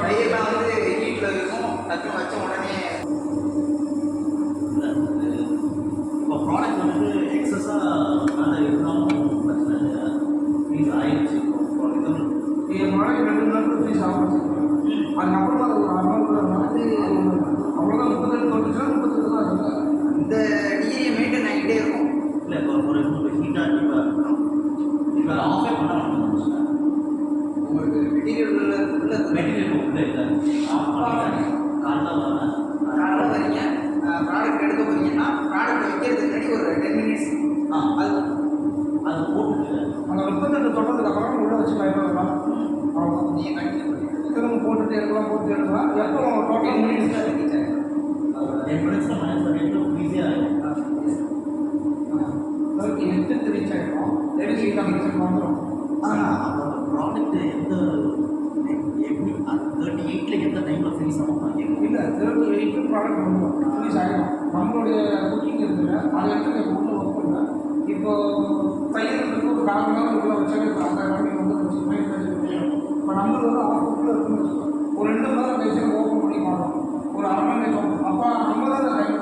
பயிரெலாம் வந்து வீட்டில் இருக்கும், டக்குனு வச்ச உடனே இப்போ ப்ராடக்ட் வந்து எக்ஸஸாக மேலே இருந்தாலும் பிரச்சனை இல்லை. ஃப்ரீஸ் ஆயிடுச்சு. என் ப்ராடக்ட் 2 நாள் ஃப்ரீஸ் ஆகும். அதுக்கப்புறமா அது ஒரு 6 நாள் வந்து அவ்வளோதான். 32 தோணுச்சுன்னா 32 தான் இருக்கும். இந்த டிகிரியை மெயின்டைன் ஆகிட்டே இருக்கும். இல்லை இப்போ ஒரு ஹீட்டாக இப்போ ஆஃபே பண்ண மாட்டோம். உங்களுக்கு மெட்டீரியல் உள்ள மெட்டீரியல் உள்ளே இல்லை. ஆஃப் பண்ணிட்டேன். காலைல வரீங்க, ப்ராடக்ட் எடுக்க போகிறீங்கன்னா ப்ராடக்ட் வைக்கிறதுக்கு முன்னாடி ஒரு 10 மினிட்ஸ் அது போட்டுட்டு அந்த 32 தொட்டதுக்கு அப்புறம் உள்ளே வச்சு பயன்படலாம். அவ்வளோதான். நீங்கள் கண்டினியூ பண்ணிட்டு திரும்ப போட்டுட்டு எடுக்கலாம், போட்டு எடுக்கலாம். எப்போ டோட்டல் 10 மினிட்ஸ் மினிட்ஸில் ரீச் ஆகிடும். 10 மினிட்ஸில் மேனேஜ் பண்ணிட்டு ஈஸியாக ஆகிடும். 38 ரீச் ஆகிடும். ரெடி கமிஷன் வந்துடும். ஆனால் அந்த ப்ராடக்ட் எந்த எப்படி 38ல் எந்த டைமில் ஃபினிஷ் ஆகும்? இல்லை 38 ப்ராடக்ட் வந்துடும், ஃபினிஷ் ஆகிடும். நம்மளுடைய புக்கிங் இருக்குல்ல, அதை எடுத்து இப்போ உள்ள ஒர்க் பண்ணல. இப்போ தையலுக்கு ஒரு 4 மணி நேரம் உள்ள வச்சாலே இப்போ அந்த வண்டி வந்து இப்போ நம்மளுக்கு வந்து ஆஃபுக்குள்ளே இருக்குன்னு வச்சுக்கோங்க. ஒரு 2 மணி நேரம் கழிச்சு ஓப்பன் பண்ணி பார்க்கணும். ஒரு 1/2 மணி நேரம் அப்போ நம்ம தான் அந்த டைம்